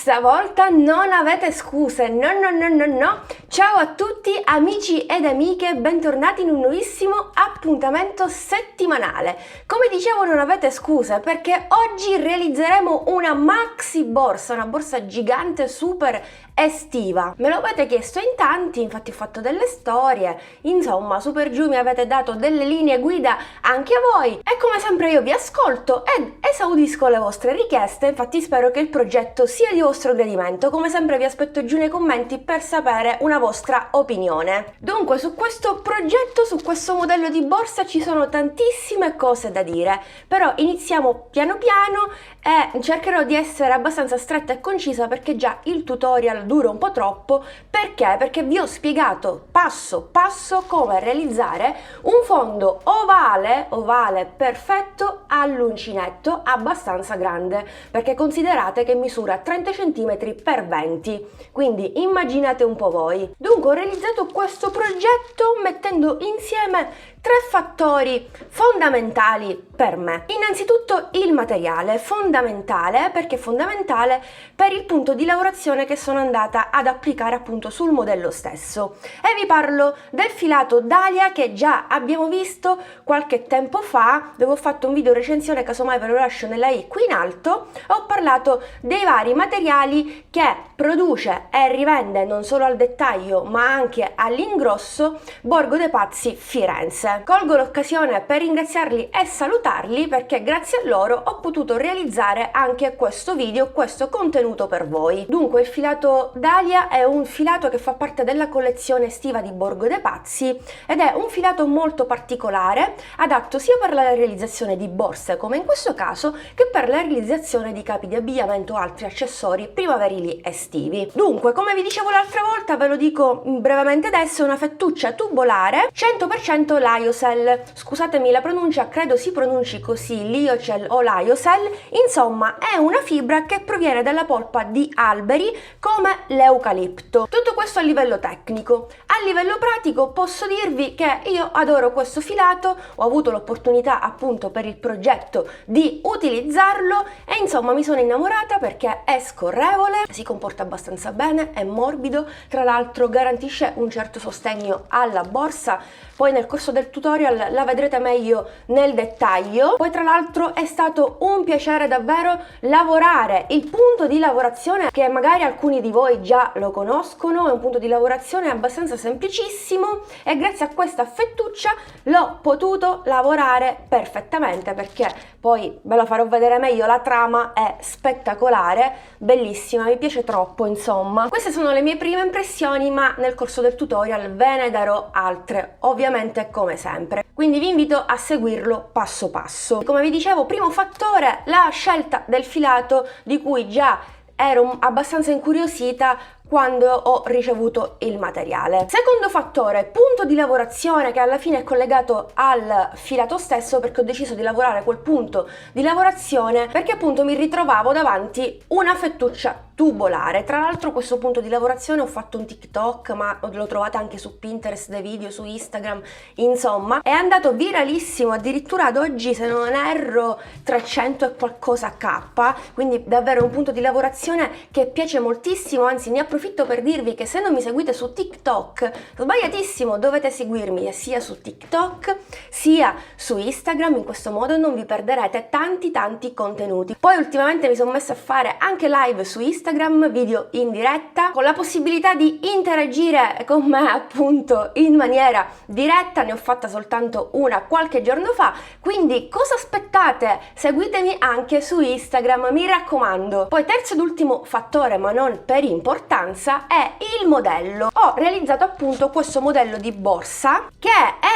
Stavolta non avete scuse, no. Ciao a tutti amici ed amiche, bentornati in un nuovissimo appuntamento settimanale. Come dicevo, non avete scuse perché oggi realizzeremo una maxi borsa, una borsa gigante super estiva. Me lo avete chiesto in tanti, infatti ho fatto delle storie, insomma super giù mi avete dato delle linee guida anche a voi e come sempre io vi ascolto ed esaudisco le vostre richieste. Infatti spero che il progetto sia di vostro gradimento. Come sempre vi aspetto giù nei commenti per sapere una vostra opinione. Dunque, su questo progetto, su questo modello di borsa ci sono tantissime cose da dire, però iniziamo piano piano e cercherò di essere abbastanza stretta e concisa perché già il tutorial dura un po' troppo. Perché vi ho spiegato passo passo come realizzare un fondo ovale perfetto all'uncinetto abbastanza grande, perché considerate che misura 30 cm per 20, quindi immaginate un po' voi. Dunque ho realizzato questo progetto mettendo insieme tre fattori fondamentali per me. Innanzitutto il materiale, fondamentale perché è fondamentale per il punto di lavorazione che sono andata ad applicare appunto sul modello stesso, e vi parlo del filato Dahlia che già abbiamo visto qualche tempo fa, dove ho fatto un video recensione, casomai ve lo lascio nella i qui in alto. Ho parlato dei vari materiali che produce e rivende non solo al dettaglio ma anche all'ingrosso Borgo dei Pazzi Firenze. Colgo l'occasione per ringraziarli e salutarli perché grazie a loro ho potuto realizzare anche questo video, questo contenuto per voi. Dunque il filato Dahlia è un filato che fa parte della collezione estiva di Borgo dei Pazzi ed è un filato molto particolare, adatto sia per la realizzazione di borse come in questo caso che per la realizzazione di capi di abbigliamento o altri accessori primaverili estivi. Dunque, come vi dicevo l'altra volta, ve lo dico brevemente adesso, è una fettuccia tubolare 100% lyocell, scusatemi la pronuncia, credo si pronunci così, lyocell o lyocell, insomma è una fibra che proviene dalla polpa di alberi come l'eucalipto. Tutto questo a livello tecnico. A livello pratico posso dirvi che io adoro questo filato, ho avuto l'opportunità appunto per il progetto di utilizzarlo e insomma mi sono innamorata perché è scorrevole, si comporta abbastanza bene, è morbido, tra l'altro garantisce un certo sostegno alla borsa. Poi nel corso del tutorial la vedrete meglio nel dettaglio. Poi tra l'altro è stato un piacere davvero lavorare il punto di lavorazione, che magari alcuni di voi già lo conoscono, è un punto di lavorazione abbastanza semplicissimo e grazie a questa fettuccia l'ho potuto lavorare perfettamente, perché poi ve lo farò vedere meglio, la trama è spettacolare, bellissima, mi piace troppo. Insomma, queste sono le mie prime impressioni, ma nel corso del tutorial ve ne darò altre, ovviamente come sempre, quindi vi invito a seguirlo passo passo. Come vi dicevo, primo fattore, la scelta del filato, di cui già ero abbastanza incuriosita quando ho ricevuto il materiale. Secondo fattore, punto di lavorazione, che alla fine è collegato al filato stesso, perché ho deciso di lavorare quel punto di lavorazione perché appunto mi ritrovavo davanti una fettuccia tubolare. Tra l'altro questo punto di lavorazione ho fatto un TikTok, ma lo trovate anche su Pinterest, dei video su Instagram, insomma è andato viralissimo, addirittura ad oggi se non erro 300 e qualcosa K, quindi davvero un punto di lavorazione che piace moltissimo. Anzi, ne approfitto per dirvi che se non mi seguite su TikTok, sbagliatissimo, dovete seguirmi sia su TikTok sia su Instagram, in questo modo non vi perderete tanti contenuti. Poi ultimamente mi sono messa a fare anche live su Instagram, video in diretta, con la possibilità di interagire con me appunto in maniera diretta. Ne ho fatta soltanto una qualche giorno fa, quindi cosa aspettate? Seguitemi anche su Instagram, mi raccomando. Poi terzo ed ultimo fattore, ma non per importanza, è il modello. Ho realizzato appunto questo modello di borsa che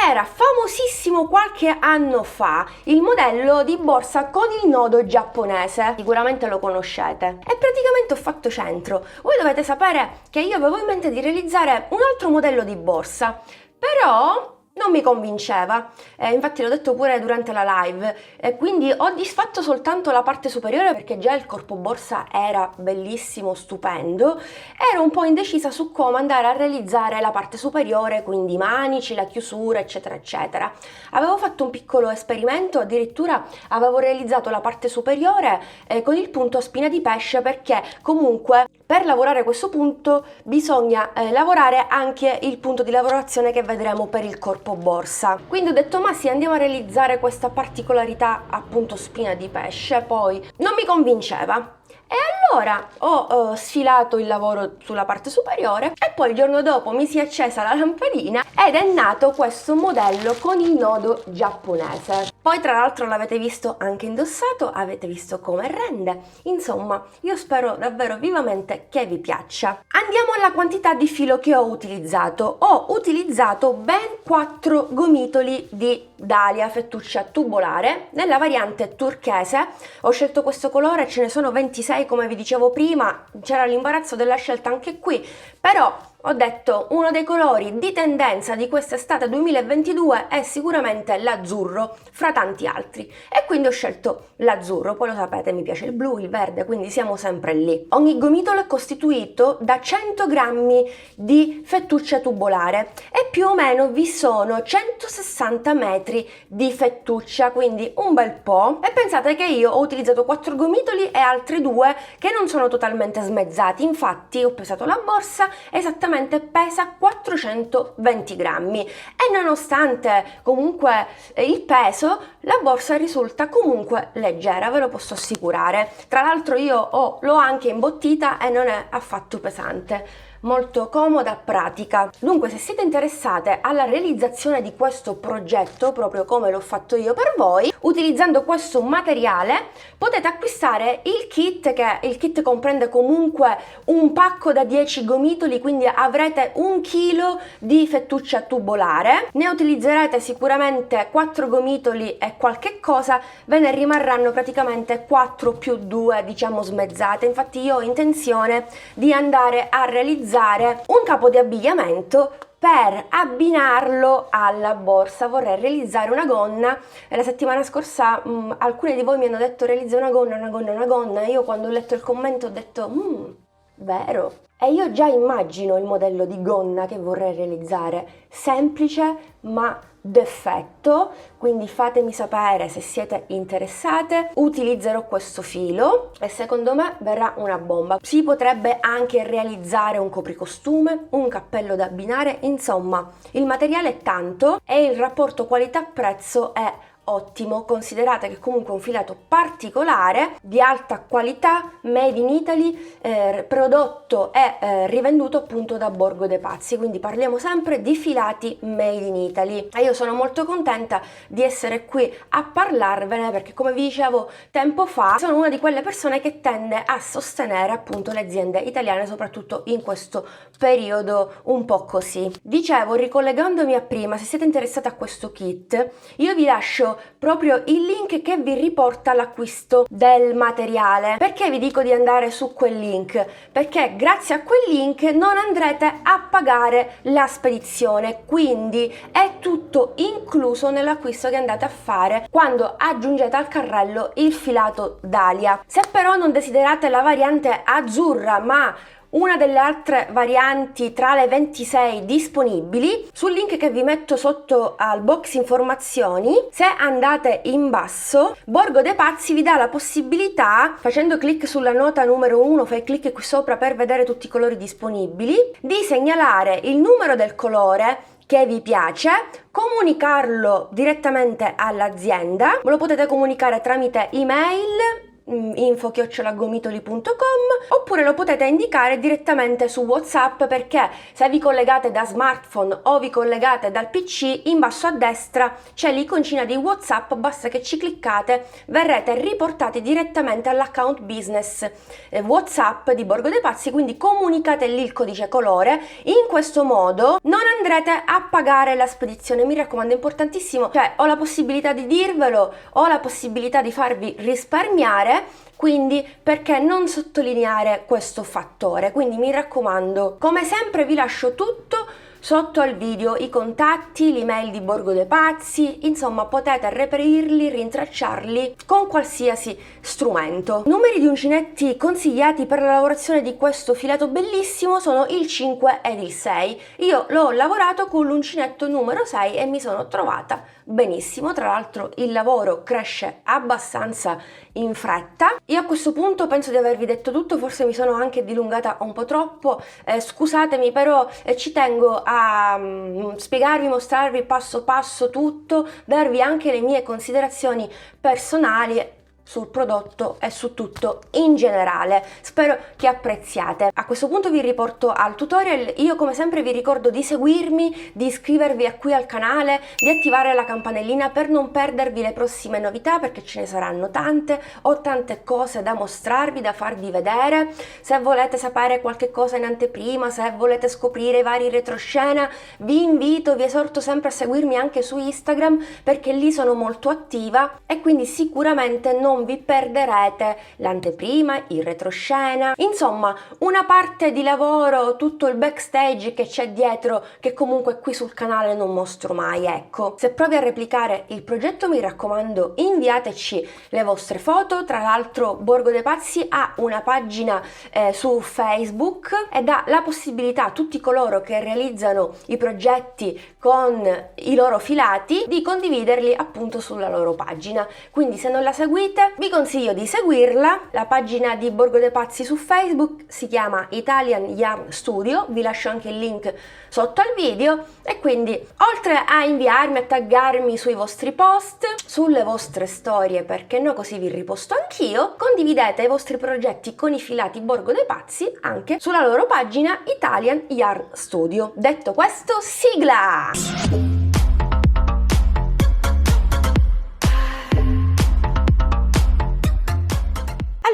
era famosissimo qualche anno fa, il modello di borsa con il nodo giapponese, sicuramente lo conoscete, e praticamente ho fatto centro. Voi dovete sapere che io avevo in mente di realizzare un altro modello di borsa, però non mi convinceva, infatti l'ho detto pure durante la live, quindi ho disfatto soltanto la parte superiore perché già il corpo borsa era bellissimo, stupendo. Ero un po' indecisa su come andare a realizzare la parte superiore, quindi i manici, la chiusura, eccetera eccetera. Avevo fatto un piccolo esperimento, addirittura avevo realizzato la parte superiore con il punto a spina di pesce, perché comunque per lavorare questo punto bisogna lavorare anche il punto di lavorazione che vedremo per il corpo borsa. Quindi ho detto ma sì, andiamo a realizzare questa particolarità appunto spina di pesce. Poi non mi convinceva. E allora ho sfilato il lavoro sulla parte superiore e poi il giorno dopo mi si è accesa la lampadina ed è nato questo modello con il nodo giapponese. Poi tra l'altro l'avete visto anche indossato, avete visto come rende. Insomma, io spero davvero vivamente che vi piaccia. Andiamo alla quantità di filo che ho utilizzato. Ho utilizzato ben 4 gomitoli di Dahlia fettuccia tubolare nella variante turchese. Ho scelto questo colore, ce ne sono 26 come vi dicevo prima, c'era l'imbarazzo della scelta anche qui, però ho detto uno dei colori di tendenza di quest'estate 2022 è sicuramente l'azzurro fra tanti altri e quindi ho scelto l'azzurro. Poi lo sapete, mi piace il blu, il verde, quindi siamo sempre lì. Ogni gomitolo è costituito da 100 grammi di fettuccia tubolare e più o meno vi sono 160 metri di fettuccia, quindi un bel po'. E pensate che io ho utilizzato 4 gomitoli e altri 2 che non sono totalmente smezzati, infatti ho pesato la borsa, esattamente pesa 420 grammi e nonostante comunque il peso, la borsa risulta comunque leggera, ve lo posso assicurare. Tra l'altro io l'ho anche imbottita e non è affatto pesante. Molto comoda, pratica. Dunque, se siete interessate alla realizzazione di questo progetto, proprio come l'ho fatto io per voi, utilizzando questo materiale, potete acquistare il kit, che il kit comprende comunque un pacco da 10 gomitoli, quindi avrete 1 chilo di fettuccia tubolare. Ne utilizzerete sicuramente 4 gomitoli e qualche cosa, ve ne rimarranno praticamente 4 più 2, diciamo smezzate. Infatti io ho intenzione di andare a realizzare un capo di abbigliamento per abbinarlo alla borsa. Vorrei realizzare una gonna e la settimana scorsa alcuni di voi mi hanno detto realizza una gonna. Io quando ho letto il commento ho detto vero. E io già immagino il modello di gonna che vorrei realizzare, semplice ma d'effetto, quindi fatemi sapere se siete interessate. Utilizzerò questo filo e secondo me verrà una bomba. Si potrebbe anche realizzare un copricostume, un cappello da abbinare, insomma il materiale è tanto e il rapporto qualità-prezzo è ottimo. Considerate che comunque è un filato particolare di alta qualità, made in Italy, prodotto e rivenduto appunto da Borgo dei Pazzi, quindi parliamo sempre di filati made in Italy e io sono molto contenta di essere qui a parlarvene perché, come vi dicevo tempo fa, sono una di quelle persone che tende a sostenere appunto le aziende italiane, soprattutto in questo periodo un po' così. Dicevo, ricollegandomi a prima, se siete interessati a questo kit, io vi lascio proprio il link che vi riporta all'acquisto del materiale. Perché vi dico di andare su quel link? Perché grazie a quel link non andrete a pagare la spedizione, quindi è tutto incluso nell'acquisto che andate a fare quando aggiungete al carrello il filato Dahlia. Se però non desiderate la variante azzurra ma una delle altre varianti tra le 26 disponibili, sul link che vi metto sotto al box informazioni, se andate in basso, Borgo dei Pazzi vi dà la possibilità, facendo clic sulla nota numero 1, fai clic qui sopra per vedere tutti i colori disponibili, di segnalare il numero del colore che vi piace, comunicarlo direttamente all'azienda. Me lo potete comunicare tramite email info@gomitoli.com oppure lo potete indicare direttamente su WhatsApp, perché se vi collegate da smartphone o vi collegate dal PC, in basso a destra c'è l'iconcina di WhatsApp, basta che ci cliccate, verrete riportati direttamente all'account business WhatsApp di Borgo dei Pazzi, quindi comunicate lì il codice colore. In questo modo non andrete a pagare la spedizione, mi raccomando, è importantissimo, cioè ho la possibilità di dirvelo, ho la possibilità di farvi risparmiare, quindi perché non sottolineare questo fattore? Quindi mi raccomando, come sempre vi lascio tutto sotto al video i contatti, l'email di Borgo dei Pazzi, insomma potete reperirli, rintracciarli con qualsiasi strumento. Numeri di uncinetti consigliati per la lavorazione di questo filato bellissimo sono il 5 ed il 6. Io l'ho lavorato con l'uncinetto numero 6 e mi sono trovata benissimo. Tra l'altro il lavoro cresce abbastanza in fretta. Io a questo punto penso di avervi detto tutto, forse mi sono anche dilungata un po' troppo, scusatemi, però ci tengo a spiegarvi, mostrarvi passo passo tutto, darvi anche le mie considerazioni personali sul prodotto e su tutto in generale. Spero che apprezziate. A questo punto vi riporto al tutorial. Io come sempre vi ricordo di seguirmi, di iscrivervi qui al canale, di attivare la campanellina per non perdervi le prossime novità, perché ce ne saranno tante. Ho tante cose da mostrarvi, da farvi vedere. Se volete sapere qualche cosa in anteprima, se volete scoprire i vari retroscena, vi invito, vi esorto sempre a seguirmi anche su Instagram, perché lì sono molto attiva e quindi sicuramente non vi perderete l'anteprima, il retroscena, insomma una parte di lavoro, tutto il backstage che c'è dietro, che comunque qui sul canale non mostro mai. Ecco, se provi a replicare il progetto, mi raccomando, inviateci le vostre foto. Tra l'altro Borgo dei Pazzi ha una pagina su Facebook e dà la possibilità a tutti coloro che realizzano i progetti con i loro filati di condividerli appunto sulla loro pagina. Quindi se non la seguite vi consiglio di seguirla. La pagina di Borgo dei Pazzi su Facebook si chiama Italian Yarn Studio, vi lascio anche il link sotto al video. E quindi oltre a inviarmi, a taggarmi sui vostri post, sulle vostre storie, perché no, così vi riposto anch'io, condividete i vostri progetti con i filati Borgo dei Pazzi anche sulla loro pagina Italian Yarn Studio. Detto questo, sigla!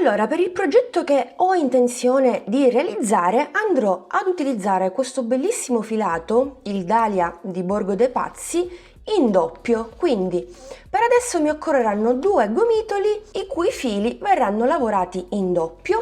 Allora, per il progetto che ho intenzione di realizzare andrò ad utilizzare questo bellissimo filato, il Dahlia di Borgo dei Pazzi, in doppio. Quindi per adesso mi occorreranno 2 gomitoli i cui fili verranno lavorati in doppio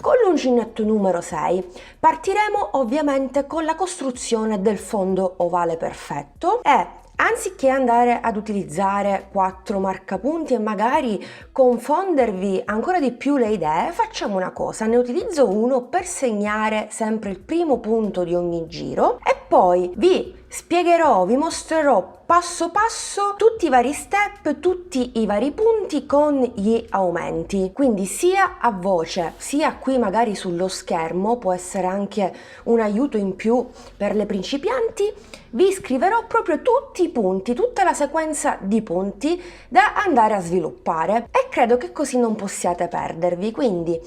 con l'uncinetto numero 6. Partiremo ovviamente con la costruzione del fondo ovale perfetto e anziché andare ad utilizzare 4 marcapunti e magari confondervi ancora di più le idee, facciamo una cosa: ne utilizzo uno per segnare sempre il primo punto di ogni giro e poi vi spiegherò, vi mostrerò passo passo tutti i vari step, tutti i vari punti con gli aumenti. Quindi sia a voce sia qui magari sullo schermo, può essere anche un aiuto in più per le principianti, vi scriverò proprio tutti i punti, tutta la sequenza di punti da andare a sviluppare e credo che così non possiate perdervi. Quindi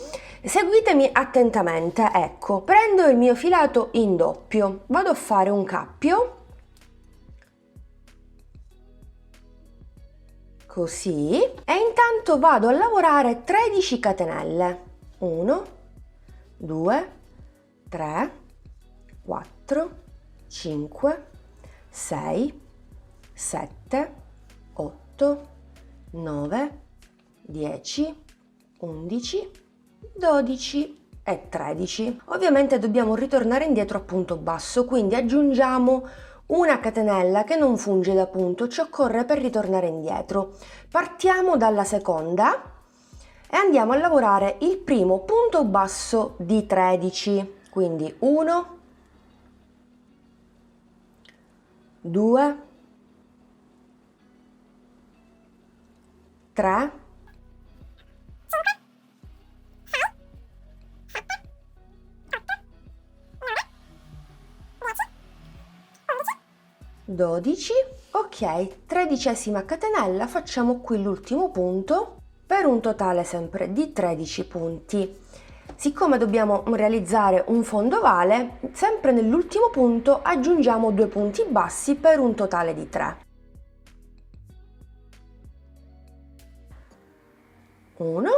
seguitemi attentamente. Ecco, prendo il mio filato in doppio, vado a fare un cappio, così, e intanto vado a lavorare 13 catenelle. 1, 2, 3, 4, 5, 6, 7, 8, 9, 10, 11, 12 e 13. Ovviamente dobbiamo ritornare indietro a punto basso, quindi aggiungiamo una catenella che non funge da punto, ci occorre per ritornare indietro. Partiamo dalla seconda e andiamo a lavorare il primo punto basso di 13, quindi 1, 2, 3, 12, ok, 13ª catenella, facciamo qui l'ultimo punto per un totale sempre di 13 punti. Siccome dobbiamo realizzare un fondo ovale, sempre nell'ultimo punto aggiungiamo 2 punti bassi per un totale di 3. 1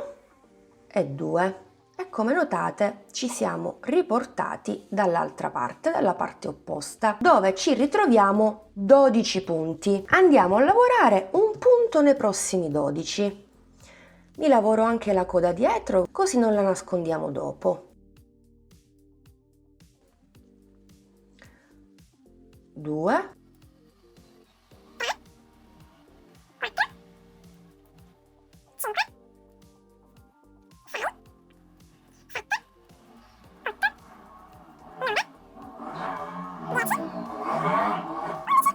e 2. E come notate ci siamo riportati dall'altra parte, dalla parte opposta, dove ci ritroviamo 12 punti. Andiamo a lavorare un punto nei prossimi 12. Mi lavoro anche la coda dietro, così non la nascondiamo dopo. 2,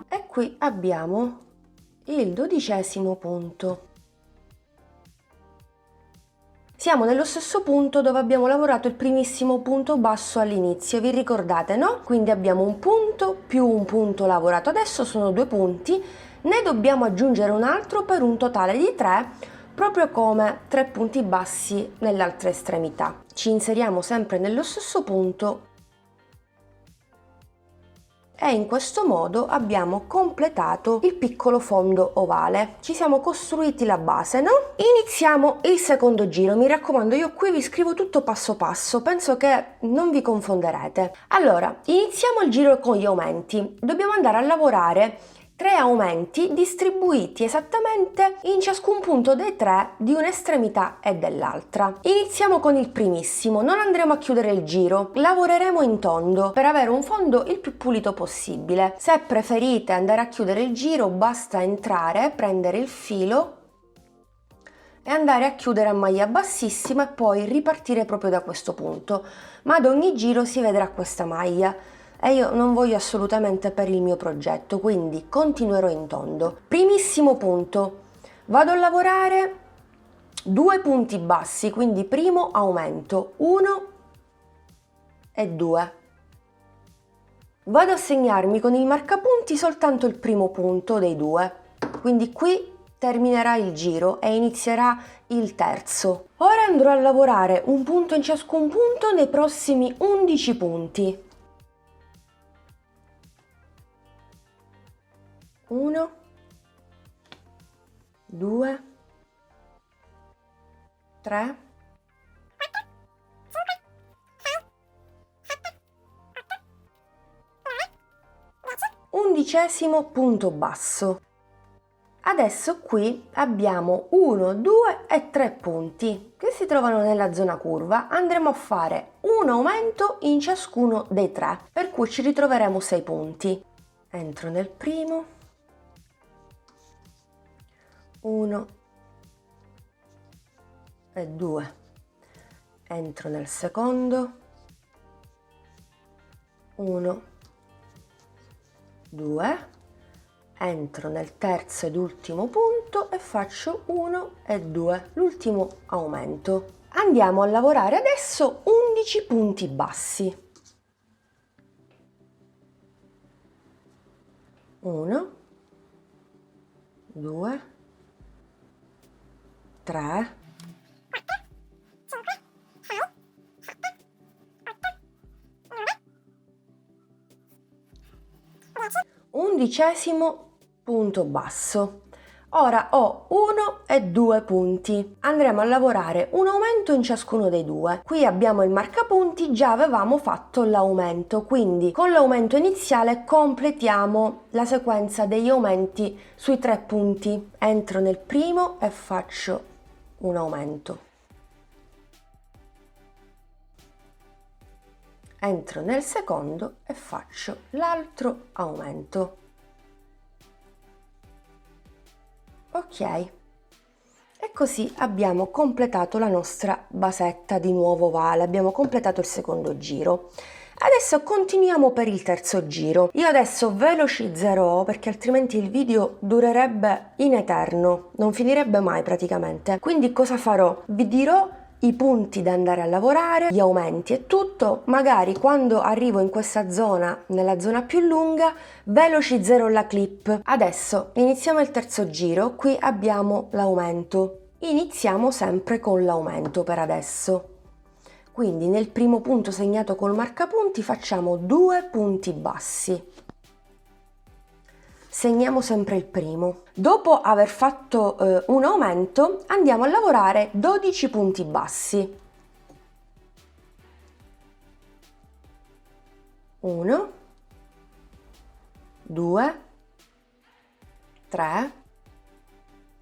e qui abbiamo il 12° punto. Siamo nello stesso punto dove abbiamo lavorato il primissimo punto basso all'inizio, vi ricordate, no? Quindi abbiamo un punto più un punto lavorato, adesso sono 2 punti, ne dobbiamo aggiungere un altro per un totale di 3, proprio come 3 punti bassi nell'altra estremità. Ci inseriamo sempre nello stesso punto e in questo modo abbiamo completato il piccolo fondo ovale. Ci siamo costruiti la base, no? Iniziamo il secondo giro. Mi raccomando, io qui vi scrivo tutto passo passo, penso che non vi confonderete. Allora, iniziamo il giro con gli aumenti. Dobbiamo andare a lavorare 3 aumenti distribuiti esattamente in ciascun punto dei 3 di un'estremità e dell'altra. Iniziamo con il primissimo, non andremo a chiudere il giro, lavoreremo in tondo per avere un fondo il più pulito possibile. Se preferite andare a chiudere il giro, basta entrare, prendere il filo e andare a chiudere a maglia bassissima e poi ripartire proprio da questo punto, ma ad ogni giro si vedrà questa maglia. E io non voglio assolutamente per il mio progetto, quindi continuerò in tondo. Primissimo punto, vado a lavorare 2 punti bassi, quindi primo aumento, 1 e 2. Vado a segnarmi con il marcapunti soltanto il primo punto dei 2, quindi qui terminerà il giro e inizierà il terzo. Ora andrò a lavorare un punto in ciascun punto nei prossimi 11 punti. 1, 2, 3, 11° punto basso. Adesso qui abbiamo 1, 2 e 3 punti che si trovano nella zona curva. Andremo a fare un aumento in ciascuno dei 3, per cui ci ritroveremo 6 punti. Entro nel primo, 1 e 2, entro nel secondo, 1, 2, entro nel terzo ed ultimo punto e faccio 1 e 2, l'ultimo aumento. Andiamo a lavorare adesso 11 punti bassi. 1, 2, 3, 11° punto basso. Ora ho 1 e 2 punti. Andremo a lavorare un aumento in ciascuno dei 2. Qui abbiamo il marcapunti, già avevamo fatto l'aumento, quindi con l'aumento iniziale completiamo la sequenza degli aumenti sui 3 punti. Entro nel primo e faccio un aumento. Entro nel secondo e faccio l'altro aumento. Ok, e così abbiamo completato la nostra basetta di nuovo ovale, abbiamo completato il secondo giro. Adesso continuiamo per il terzo giro. Io adesso velocizzerò perché altrimenti il video durerebbe in eterno, non finirebbe mai praticamente. Quindi cosa farò? Vi dirò i punti da andare a lavorare, gli aumenti e tutto. Magari quando arrivo in questa zona, nella zona più lunga, velocizzerò la clip. Adesso iniziamo il terzo giro, qui abbiamo l'aumento. Iniziamo sempre con l'aumento per adesso. Quindi nel primo punto segnato col marcapunti facciamo 2 punti bassi. Segniamo sempre il primo. Dopo aver fatto un aumento andiamo a lavorare 12 punti bassi. 1, 2, 3,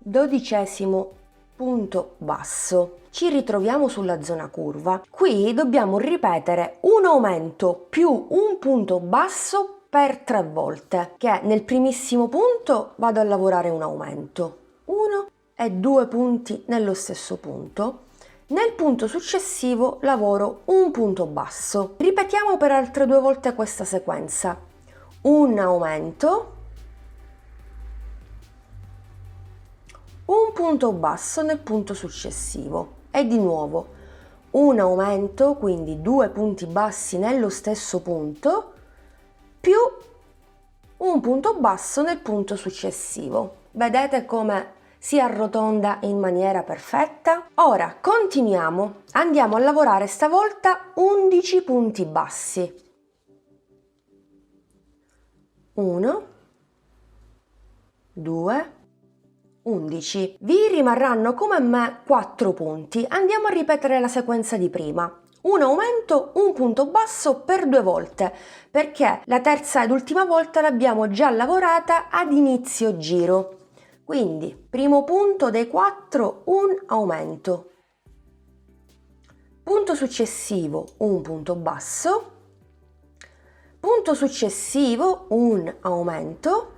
12° punto basso. Ci ritroviamo sulla zona curva. Qui dobbiamo ripetere un aumento più un punto basso per 3 volte, che nel primissimo punto vado a lavorare un aumento, 1 e 2 punti nello stesso punto. Nel punto successivo lavoro un punto basso. Ripetiamo per altre 2 volte questa sequenza. Un aumento, un punto basso nel punto successivo e di nuovo un aumento, quindi 2 punti bassi nello stesso punto, più un punto basso nel punto successivo. Vedete come si arrotonda in maniera perfetta? Ora continuiamo, andiamo a lavorare stavolta 11 punti bassi. 1, 2, 11. Vi rimarranno come me 4 punti. Andiamo a ripetere la sequenza di prima. Un aumento, un punto basso per 2 volte, perché la terza ed ultima volta l'abbiamo già lavorata ad inizio giro. Quindi, primo punto dei 4, un aumento. Punto successivo, un punto basso. Punto successivo, un aumento.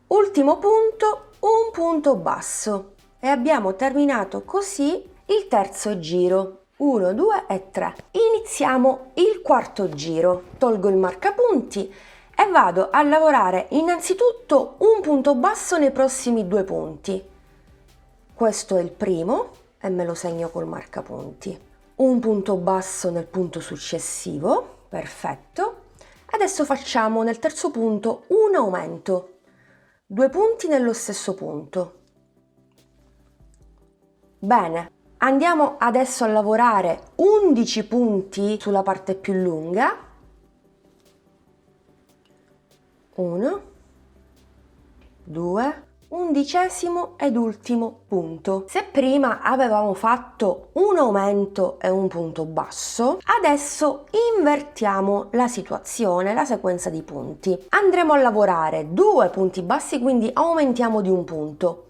Ultimo punto, un punto basso. E abbiamo terminato così il terzo giro. 1, 2 e 3. Iniziamo il quarto giro. Tolgo il marcapunti e vado a lavorare innanzitutto un punto basso nei prossimi 2 punti. Questo è il primo e me lo segno col marcapunti. Un punto basso nel punto successivo, perfetto. Adesso facciamo nel terzo punto un aumento, 2 punti nello stesso punto. Bene, andiamo adesso a lavorare 11 punti sulla parte più lunga. 1, 2, 11° ed ultimo punto. Se prima avevamo fatto un aumento e un punto basso, adesso invertiamo la situazione, la sequenza di punti. Andremo a lavorare 2 punti bassi, quindi aumentiamo di un punto.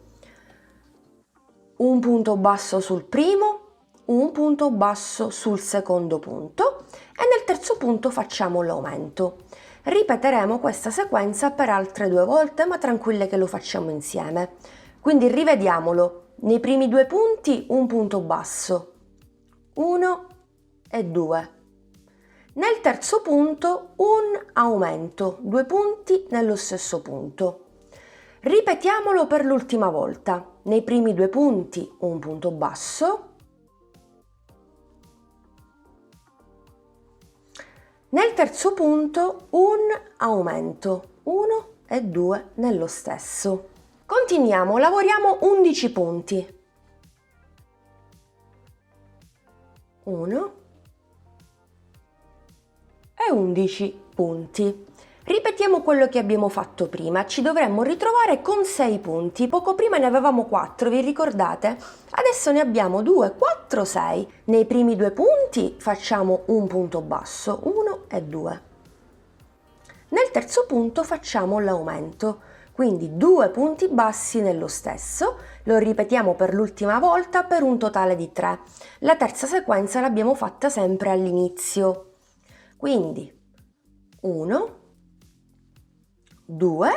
Un punto basso sul primo, un punto basso sul secondo punto e nel terzo punto facciamo l'aumento. Ripeteremo questa sequenza per altre 2 volte, ma tranquille che lo facciamo insieme. Quindi rivediamolo. Nei primi 2 punti un punto basso, 1 e 2. Nel terzo punto un aumento, 2 punti nello stesso punto. Ripetiamolo per l'ultima volta. Nei primi 2 punti un punto basso, nel terzo punto un aumento, 1 e 2 nello stesso. Continuiamo, lavoriamo 11 punti. 1 e 11 punti. Ripetiamo quello che abbiamo fatto prima, ci dovremmo ritrovare con 6 punti, poco prima ne avevamo 4, vi ricordate? Adesso ne abbiamo 2, 4, 6. Nei primi 2 punti facciamo un punto basso, 1 e 2. Nel terzo punto facciamo l'aumento, quindi 2 punti bassi nello stesso, lo ripetiamo per l'ultima volta per un totale di 3. La terza sequenza l'abbiamo fatta sempre all'inizio, quindi 1, 2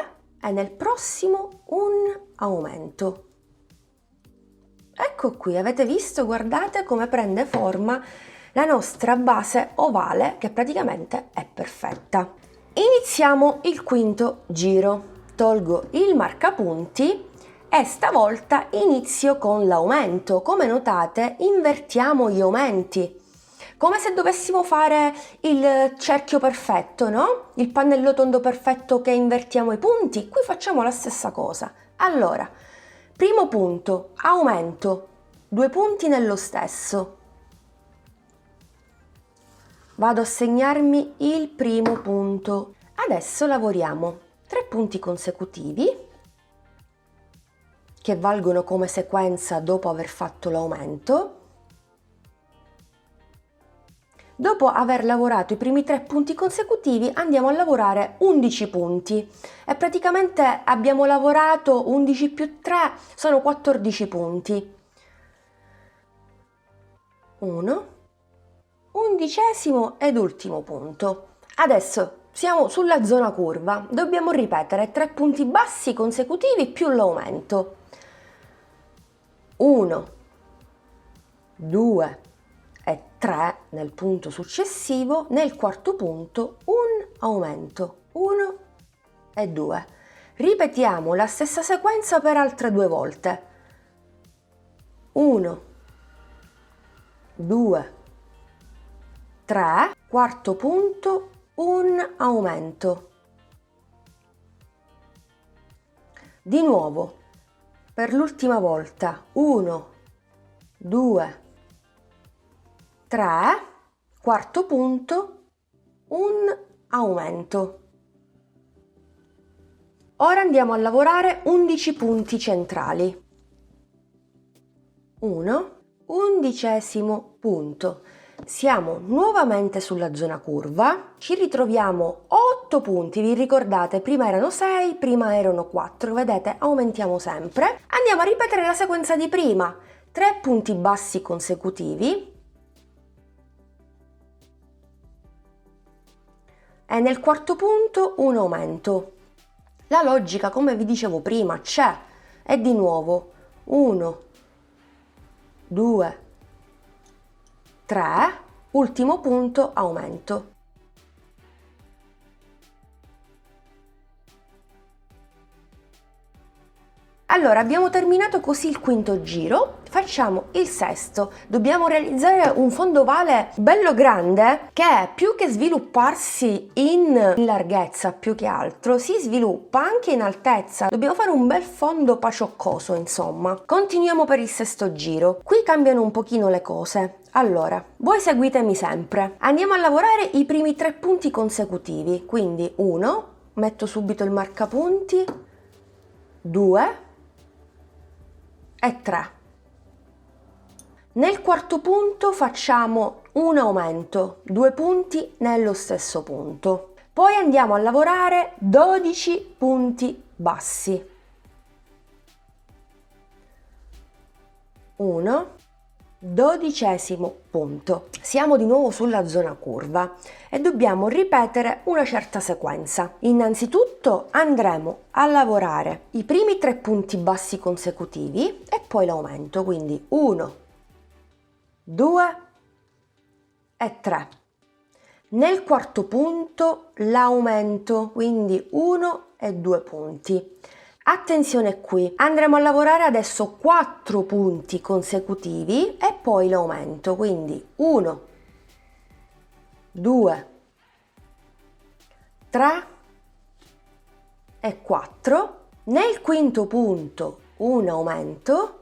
e nel prossimo un aumento. Ecco qui, avete visto? Guardate come prende forma la nostra base ovale, che praticamente è perfetta. Iniziamo il quinto giro. Tolgo il marcapunti e stavolta inizio con l'aumento. Come notate, invertiamo gli aumenti. Come se dovessimo fare il cerchio perfetto, no? Il pannello tondo perfetto che invertiamo i punti. Qui facciamo la stessa cosa. Allora, primo punto, aumento, 2 punti nello stesso. Vado a segnarmi il primo punto. Adesso lavoriamo 3 punti consecutivi che valgono come sequenza dopo aver fatto l'aumento. Dopo aver lavorato i primi 3 punti consecutivi andiamo a lavorare 11 punti e praticamente abbiamo lavorato 11 più 3 sono 14 punti. 1, undicesimo ed ultimo punto. Adesso siamo sulla zona curva, dobbiamo ripetere 3 punti bassi consecutivi più l'aumento. 1, 2 e 3 nel punto successivo, nel quarto punto un aumento, 1 e 2. Ripetiamo la stessa sequenza per altre 2 volte. 1, 2, 3, quarto punto, un aumento. Di nuovo, per l'ultima volta, 1, 2, 3, quarto punto, un aumento. Ora andiamo a lavorare 11 punti centrali. 1, undicesimo punto. Siamo nuovamente sulla zona curva, ci ritroviamo 8 punti, vi ricordate prima erano 6, prima erano 4, vedete aumentiamo sempre. Andiamo a ripetere la sequenza di prima, 3 punti bassi consecutivi e nel quarto punto un aumento. La logica, come vi dicevo prima, c'è, e di nuovo 1, 2, 3, ultimo punto, aumento. Allora, abbiamo terminato così il quinto giro, facciamo il sesto. Dobbiamo realizzare un fondovale bello grande che più che svilupparsi in larghezza più che altro si sviluppa anche in altezza. Dobbiamo fare un bel fondo pacioccoso, insomma. Continuiamo per il sesto giro. Qui cambiano un pochino le cose. Allora, voi seguitemi sempre. Andiamo a lavorare i primi 3 punti consecutivi. Quindi 1, metto subito il marcapunti, 2 e 3. Nel quarto punto facciamo un aumento, 2 punti nello stesso punto. Poi andiamo a lavorare 12 punti bassi. 1, dodicesimo punto. Siamo di nuovo sulla zona curva e dobbiamo ripetere una certa sequenza. Innanzitutto andremo a lavorare i primi 3 punti bassi consecutivi e poi l'aumento, quindi 1, 2 e 3. Nel quarto punto l'aumento, quindi 1 e 2 punti. Attenzione qui, andremo a lavorare adesso 4 punti consecutivi e poi l'aumento, quindi 1, 2, 3 e 4. Nel quinto punto un aumento.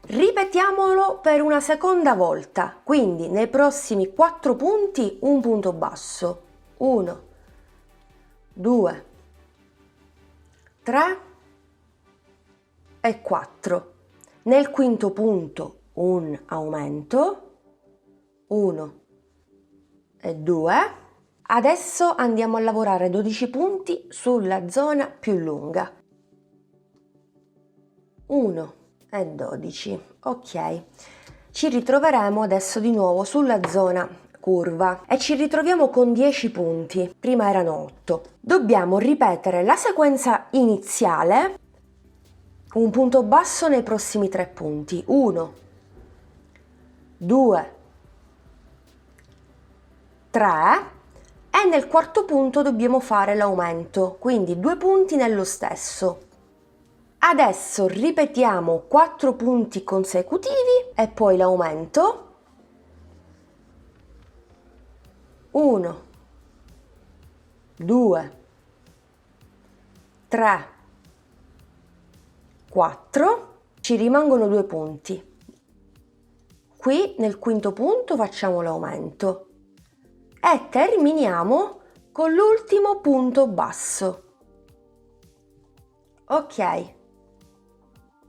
Ripetiamolo per una seconda volta, quindi nei prossimi 4 punti un punto basso, 1, 2, 3 e 4. Nel quinto punto un aumento, 1 e 2. Adesso andiamo a lavorare 12 punti sulla zona più lunga. 1 e 12. Ok, ci ritroveremo adesso di nuovo sulla zona curva e ci ritroviamo con 10 punti, prima erano 8. Dobbiamo ripetere la sequenza iniziale, un punto basso nei prossimi 3 punti, 1, 2, 3 e nel quarto punto dobbiamo fare l'aumento, quindi 2 punti nello stesso. Adesso ripetiamo 4 punti consecutivi e poi l'aumento. 1, 2, 3, 4. Ci rimangono 2 punti. Qui nel quinto punto facciamo l'aumento e terminiamo con l'ultimo punto basso. Ok.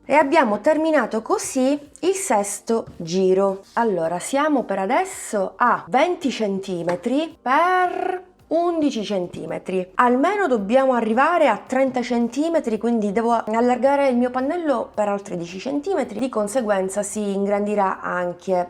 E abbiamo terminato così il sesto giro. Allora, siamo per adesso a 20 cm per 11 cm. Almeno dobbiamo arrivare a 30 cm, quindi devo allargare il mio pannello per altri 10 cm, di conseguenza si ingrandirà anche,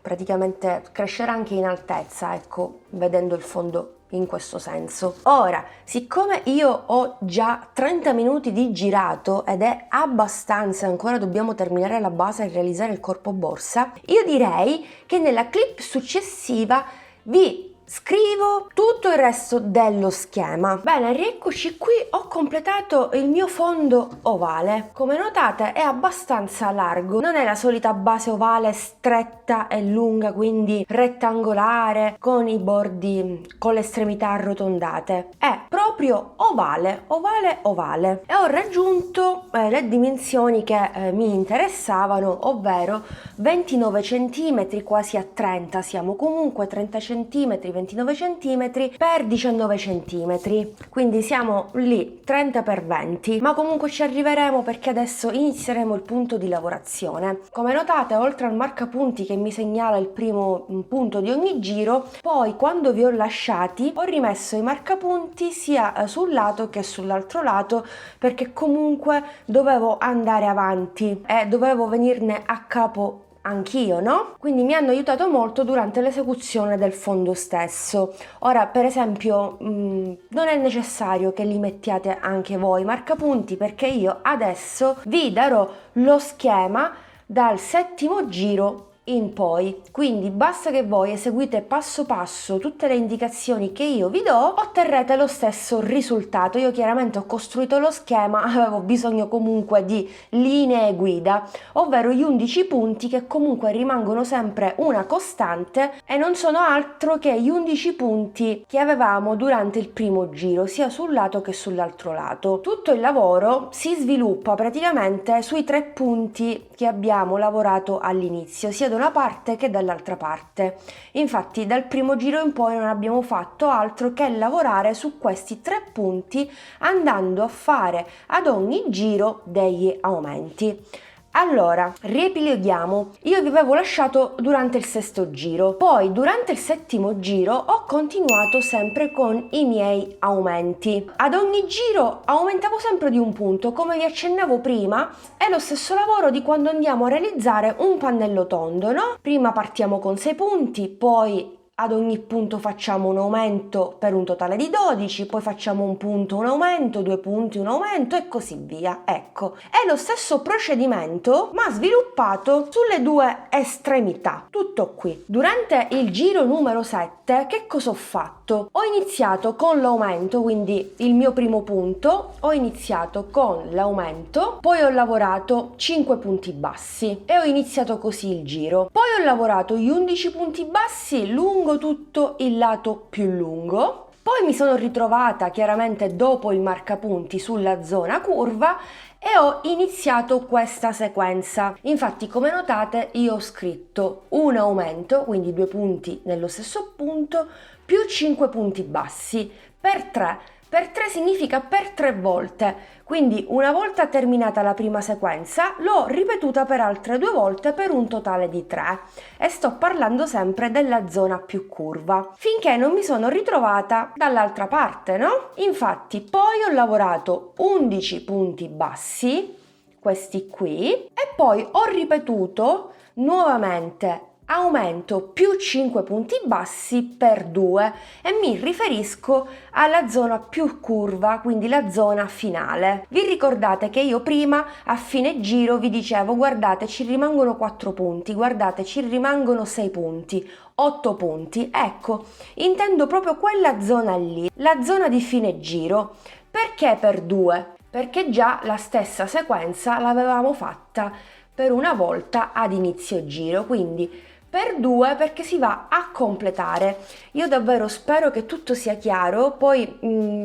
praticamente crescerà anche in altezza, ecco, vedendo il fondo in questo senso. Ora, siccome io ho già 30 minuti di girato ed è abbastanza, ancora dobbiamo terminare la base e realizzare il corpo borsa, io direi che nella clip successiva vi scrivo tutto il resto dello schema. Bene, rieccoci qui, ho completato il mio fondo ovale. Come notate è abbastanza largo, non è la solita base ovale stretta e lunga, quindi rettangolare con i bordi, con le estremità arrotondate. È proprio ovale, ovale, ovale. E ho raggiunto le dimensioni che mi interessavano, ovvero 29 cm quasi a 30, siamo comunque 30 cm, 29 cm per 19 cm, quindi siamo lì 30 per 20, ma comunque ci arriveremo perché adesso inizieremo il punto di lavorazione. Come notate, oltre al marcapunti che mi segnala il primo punto di ogni giro, poi quando vi ho lasciati ho rimesso i marcapunti sia sul lato che sull'altro lato, perché comunque dovevo andare avanti e dovevo venirne a capo anch'io, no? Quindi mi hanno aiutato molto durante l'esecuzione del fondo stesso. Ora, per esempio, non è necessario che li mettiate anche voi marcapunti, perché io adesso vi darò lo schema dal settimo giro in poi, quindi basta che voi eseguite passo passo tutte le indicazioni che io vi do, otterrete lo stesso risultato. Io chiaramente ho costruito lo schema, avevo bisogno comunque di linee guida, ovvero gli 11 punti che comunque rimangono sempre una costante e non sono altro che gli 11 punti che avevamo durante il primo giro, sia sul lato che sull'altro lato. Tutto il lavoro si sviluppa praticamente sui 3 punti che abbiamo lavorato all'inizio, sia da una parte che dall'altra parte. Infatti dal primo giro in poi non abbiamo fatto altro che lavorare su questi 3 punti, andando a fare ad ogni giro degli aumenti. Allora, riepiloghiamo. Io vi avevo lasciato durante il sesto giro, poi durante il settimo giro ho continuato sempre con i miei aumenti. Ad ogni giro aumentavo sempre di un punto, come vi accennavo prima, è lo stesso lavoro di quando andiamo a realizzare un pannello tondo, no? Prima partiamo con 6 punti, poi ad ogni punto facciamo un aumento per un totale di 12, poi facciamo un punto, un aumento, 2 punti, un aumento e così via. Ecco, è lo stesso procedimento ma sviluppato sulle 2 estremità, tutto qui. Durante il giro numero 7 che cosa ho fatto? Ho iniziato con l'aumento, quindi il mio primo punto, ho iniziato con l'aumento, poi ho lavorato 5 punti bassi e ho iniziato così il giro. Poi ho lavorato gli 11 punti bassi lungo tutto il lato più lungo, poi mi sono ritrovata chiaramente dopo il marcapunti sulla zona curva e ho iniziato questa sequenza. Infatti, come notate, io ho scritto un aumento, quindi 2 punti nello stesso punto, più 5 punti bassi per 3. Per 3 significa per 3 volte, quindi una volta terminata la prima sequenza l'ho ripetuta per altre 2 volte per un totale di 3 e sto parlando sempre della zona più curva, finché non mi sono ritrovata dall'altra parte, no? Infatti poi ho lavorato 11 punti bassi, questi qui, e poi ho ripetuto nuovamente aumento più 5 punti bassi per 2 e mi riferisco alla zona più curva, quindi la zona finale. Vi ricordate che io prima a fine giro vi dicevo: guardate, ci rimangono 4 punti, guardate, ci rimangono 6 punti, 8 punti. Ecco, intendo proprio quella zona lì, la zona di fine giro. Perché per 2? Perché già la stessa sequenza l'avevamo fatta per una volta ad inizio giro, quindi per 2 perché si va a completare. Io davvero spero che tutto sia chiaro. Poi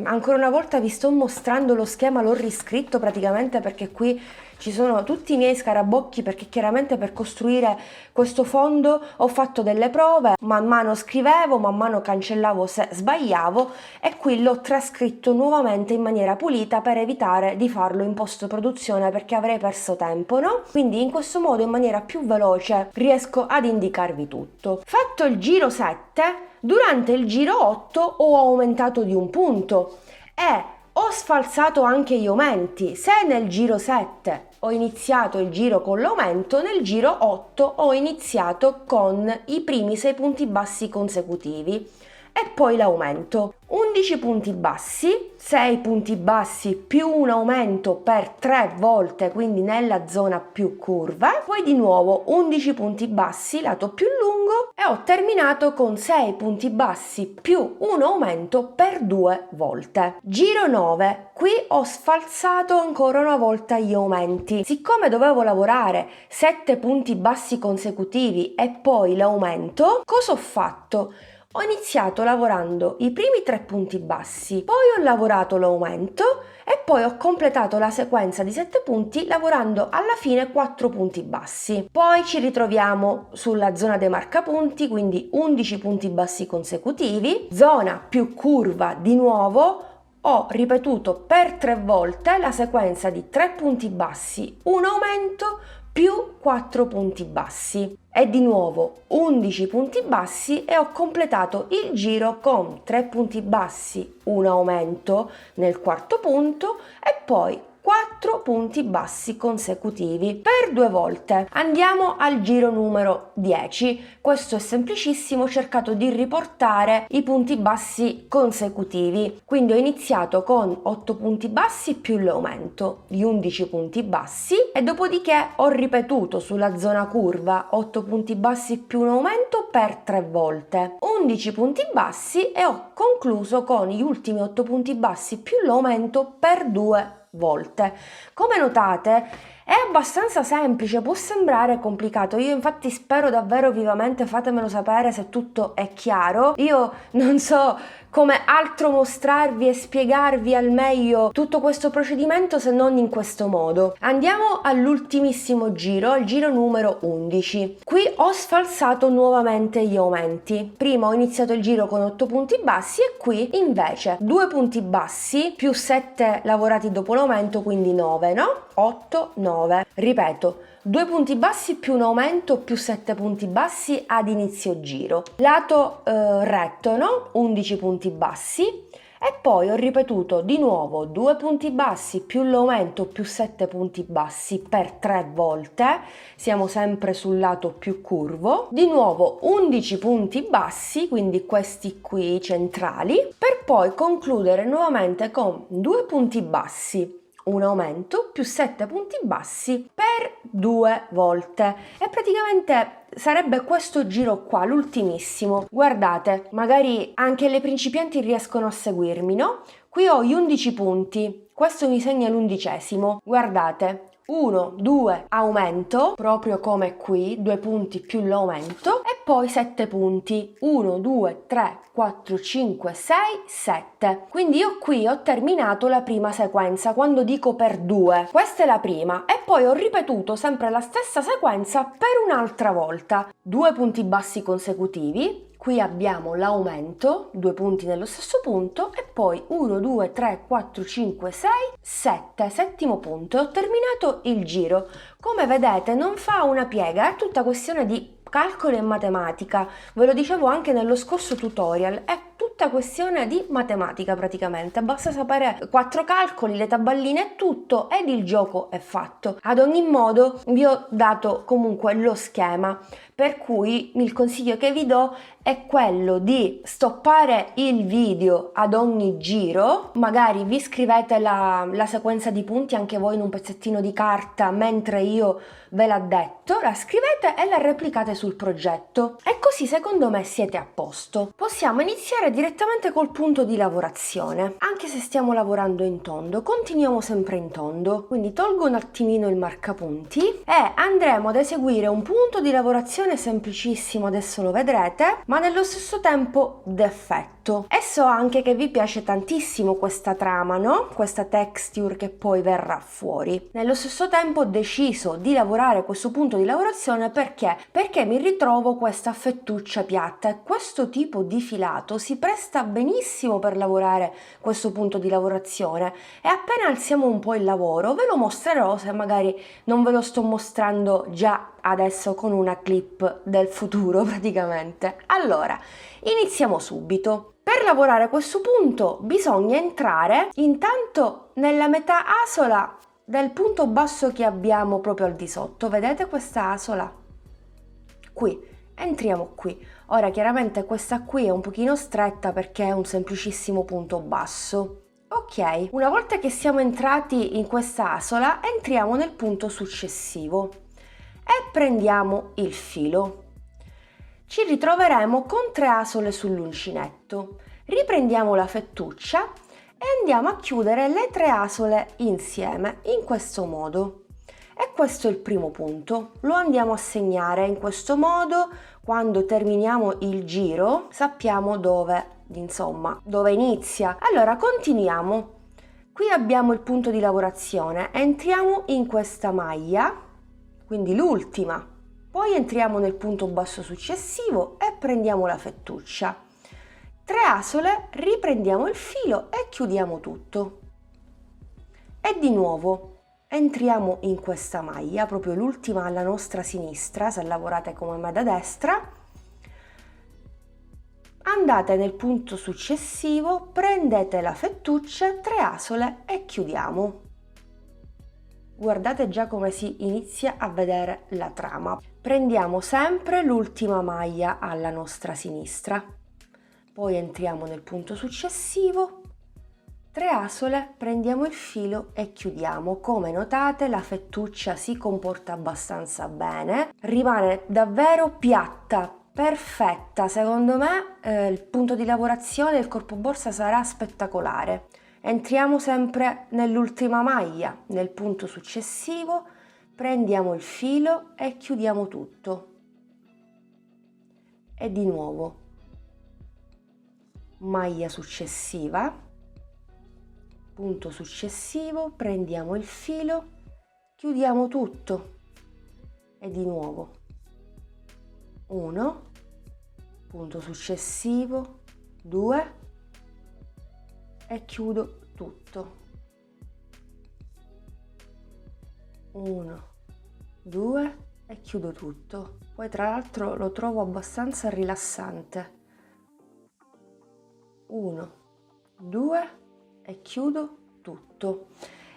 ancora una volta vi sto mostrando lo schema, l'ho riscritto praticamente perché qui ci sono tutti i miei scarabocchi, perché chiaramente per costruire questo fondo ho fatto delle prove, man mano scrivevo, man mano cancellavo se sbagliavo, e qui l'ho trascritto nuovamente in maniera pulita per evitare di farlo in post produzione, perché avrei perso tempo, no? Quindi in questo modo, in maniera più veloce, riesco ad indicarvi tutto. Fatto il giro 7, durante il giro 8 ho aumentato di un punto e ho sfalsato anche gli aumenti. Se nel giro 7 ho iniziato il giro con l'aumento, nel giro 8 ho iniziato con i primi 6 punti bassi consecutivi e poi l'aumento. 11 punti bassi, 6 punti bassi più un aumento per 3 volte, quindi nella zona più curva, poi di nuovo 11 punti bassi lato più lungo e ho terminato con 6 punti bassi più un aumento per 2 volte. Giro 9, qui ho sfalsato ancora una volta gli aumenti. Siccome dovevo lavorare 7 punti bassi consecutivi e poi l'aumento, cosa ho fatto? Ho iniziato lavorando i primi 3 punti bassi, poi ho lavorato l'aumento e poi ho completato la sequenza di 7 punti lavorando alla fine 4 punti bassi. Poi ci ritroviamo sulla zona dei marcapunti, quindi 11 punti bassi consecutivi, zona più curva di nuovo. Ho ripetuto per 3 volte la sequenza di 3 punti bassi, un aumento più 4 punti bassi e di nuovo 11 punti bassi e ho completato il giro con 3 punti bassi, un aumento nel quarto punto e poi 4 punti bassi consecutivi per 2 volte. Andiamo al giro numero 10. Questo è semplicissimo, ho cercato di riportare i punti bassi consecutivi. Quindi ho iniziato con 8 punti bassi più l'aumento di 11 punti bassi e dopodiché ho ripetuto sulla zona curva 8 punti bassi più un aumento per 3 volte, 11 punti bassi e ho concluso con gli ultimi 8 punti bassi più l'aumento per 2 volte. Come notate è abbastanza semplice, può sembrare complicato, io infatti spero davvero vivamente, fatemelo sapere se tutto è chiaro. Io non so come altro mostrarvi e spiegarvi al meglio tutto questo procedimento se non in questo modo. Andiamo all'ultimissimo giro, al giro numero 11. Qui ho sfalsato nuovamente gli aumenti. Prima ho iniziato il giro con 8 punti bassi e qui invece 2 punti bassi più 7 lavorati dopo l'aumento, quindi 9, no? 8, 9. Ripeto, 2 punti bassi più un aumento più 7 punti bassi ad inizio giro. Lato retto, no? 11 punti bassi e poi ho ripetuto di nuovo 2 punti bassi più l'aumento più 7 punti bassi per 3 volte, siamo sempre sul lato più curvo, di nuovo 11 punti bassi, quindi questi qui centrali, per poi concludere nuovamente con 2 punti bassi, un aumento più 7 punti bassi per 2 volte e praticamente sarebbe questo giro qua, l'ultimissimo. Guardate, magari anche le principianti riescono a seguirmi, no? Qui ho gli 11 punti, questo mi segna l'11°, guardate. 1, 2, aumento, proprio come qui, 2 punti più l'aumento e poi 7 punti, 1, 2, 3, 4, 5, 6, 7. Quindi io qui ho terminato la prima sequenza quando dico per 2. Questa è la prima e poi ho ripetuto sempre la stessa sequenza per un'altra volta. 2 punti bassi consecutivi. Qui abbiamo l'aumento, 2 punti nello stesso punto e poi 1, 2, 3, 4, 5, 6, 7, settimo punto e ho terminato il giro. Come vedete non fa una piega, è tutta questione di calcolo e matematica, ve lo dicevo anche nello scorso tutorial, è tutta questione di matematica praticamente, basta sapere 4 calcoli, le tabelline e tutto ed il gioco è fatto. Ad ogni modo vi ho dato comunque lo schema, per cui il consiglio che vi do è quello di stoppare il video ad ogni giro, magari vi scrivete la sequenza di punti anche voi in un pezzettino di carta mentre io ve l'ho detto, la scrivete e la replicate sul progetto e così secondo me siete a posto. Possiamo iniziare direttamente col punto di lavorazione. Anche se stiamo lavorando in tondo, continuiamo sempre in tondo, quindi tolgo un attimino il marcapunti e andremo ad eseguire un punto di lavorazione semplicissimo, adesso lo vedrete, ma nello stesso tempo d'effetto. E so anche che vi piace tantissimo questa trama, no? Questa texture che poi verrà fuori. Nello stesso tempo ho deciso di lavorare questo punto di lavorazione perché mi ritrovo questa fettuccia piatta e questo tipo di filato si presta benissimo per lavorare questo punto di lavorazione, e appena alziamo un po' il lavoro ve lo mostrerò, se magari non ve lo sto mostrando già adesso con una clip del futuro praticamente. Allora, iniziamo subito. Per lavorare questo punto bisogna entrare intanto nella metà asola del punto basso che abbiamo proprio al di sotto. Vedete questa asola? Qui, entriamo qui. Ora chiaramente questa qui è un pochino stretta perché è un semplicissimo punto basso. Ok, una volta che siamo entrati in questa asola, entriamo nel punto successivo e prendiamo il filo. Ci ritroveremo con 3 asole sull'uncinetto. Riprendiamo la fettuccia e andiamo a chiudere le 3 asole insieme in questo modo. E questo è il primo punto. Lo andiamo a segnare in questo modo. Quando terminiamo il giro sappiamo dove inizia. Allora continuiamo. Qui abbiamo il punto di lavorazione. Entriamo in questa maglia, quindi l'ultima. Poi entriamo nel punto basso successivo e prendiamo la fettuccia. 3 asole, riprendiamo il filo e chiudiamo tutto. E di nuovo entriamo in questa maglia, proprio l'ultima alla nostra sinistra, se lavorate come me da destra. Andate nel punto successivo, prendete la fettuccia, 3 asole e chiudiamo. Guardate già come si inizia a vedere la trama. Prendiamo sempre l'ultima maglia alla nostra sinistra, poi entriamo nel punto successivo, 3 asole, prendiamo il filo e chiudiamo. Come notate la fettuccia si comporta abbastanza bene, rimane davvero piatta, perfetta. Secondo me il punto di lavorazione del corpo borsa sarà spettacolare. Entriamo sempre nell'ultima maglia, nel punto successivo, prendiamo il filo e chiudiamo tutto. E di nuovo maglia successiva, punto successivo, prendiamo il filo, chiudiamo tutto. E di nuovo 1, punto successivo, 2 e chiudo tutto. 1, 2 e chiudo tutto. Poi tra l'altro lo trovo abbastanza rilassante. 1, 2 e chiudo tutto.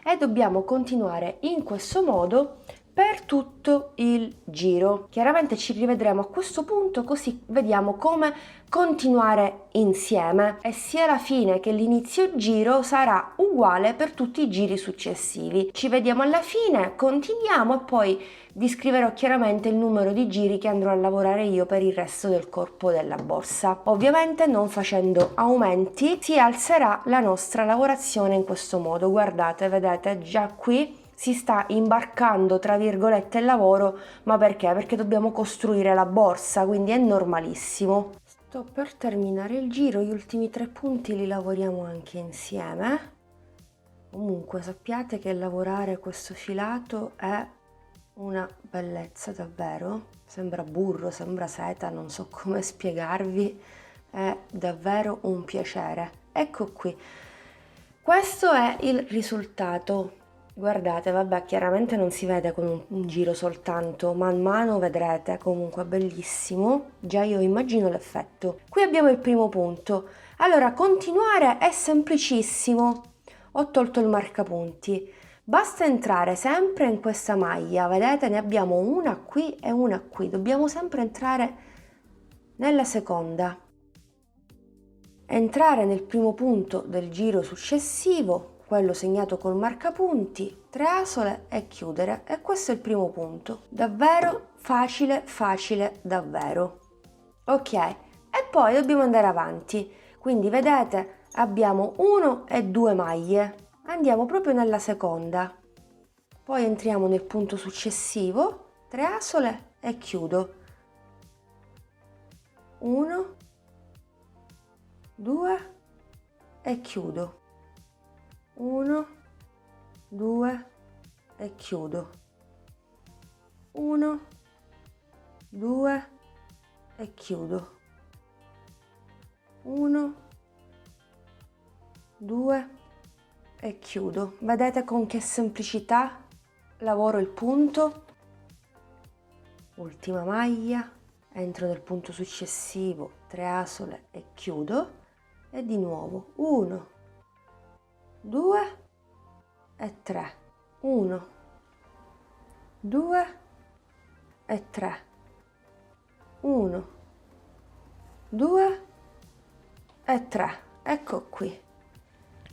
E dobbiamo continuare in questo modo per tutto il giro. Chiaramente ci rivedremo a questo punto, così vediamo come continuare insieme, e sia la fine che l'inizio giro sarà uguale per tutti i giri successivi. Ci vediamo alla fine, continuiamo e poi vi scriverò chiaramente il numero di giri che andrò a lavorare io per il resto del corpo della borsa. Ovviamente non facendo aumenti si alzerà la nostra lavorazione in questo modo. Guardate, vedete già qui si sta imbarcando tra virgolette il lavoro, ma perché? Perché dobbiamo costruire la borsa, quindi è normalissimo. Sto per terminare il giro, gli ultimi 3 punti li lavoriamo anche insieme. Comunque sappiate che lavorare questo filato è una bellezza davvero, sembra burro, sembra seta, non so come spiegarvi, è davvero un piacere. Ecco qui, questo è il risultato. Guardate, vabbè, chiaramente non si vede con un giro soltanto, man mano vedrete, comunque bellissimo. Già io immagino l'effetto. Qui abbiamo il primo punto. Allora, continuare è semplicissimo. Ho tolto il marcapunti. Basta entrare sempre in questa maglia, vedete, ne abbiamo una qui e una qui. Dobbiamo sempre entrare nella seconda. Entrare nel primo punto del giro successivo, quello segnato col marcapunti, 3 asole e chiudere. E questo è il primo punto. Davvero facile, facile, davvero. Ok, e poi dobbiamo andare avanti. Quindi vedete, abbiamo 1 e 2 maglie. Andiamo proprio nella seconda. Poi entriamo nel punto successivo, 3 asole e chiudo. 1, 2 e chiudo. 1, 2 e chiudo. 1, 2 e chiudo. 1, 2 e chiudo. Vedete con che semplicità lavoro il punto? Ultima maglia, entro nel punto successivo, 3 asole e chiudo, e di nuovo 1, 2 e 3. 1, 2 e 3. 1, 2 e 3. Ecco qui.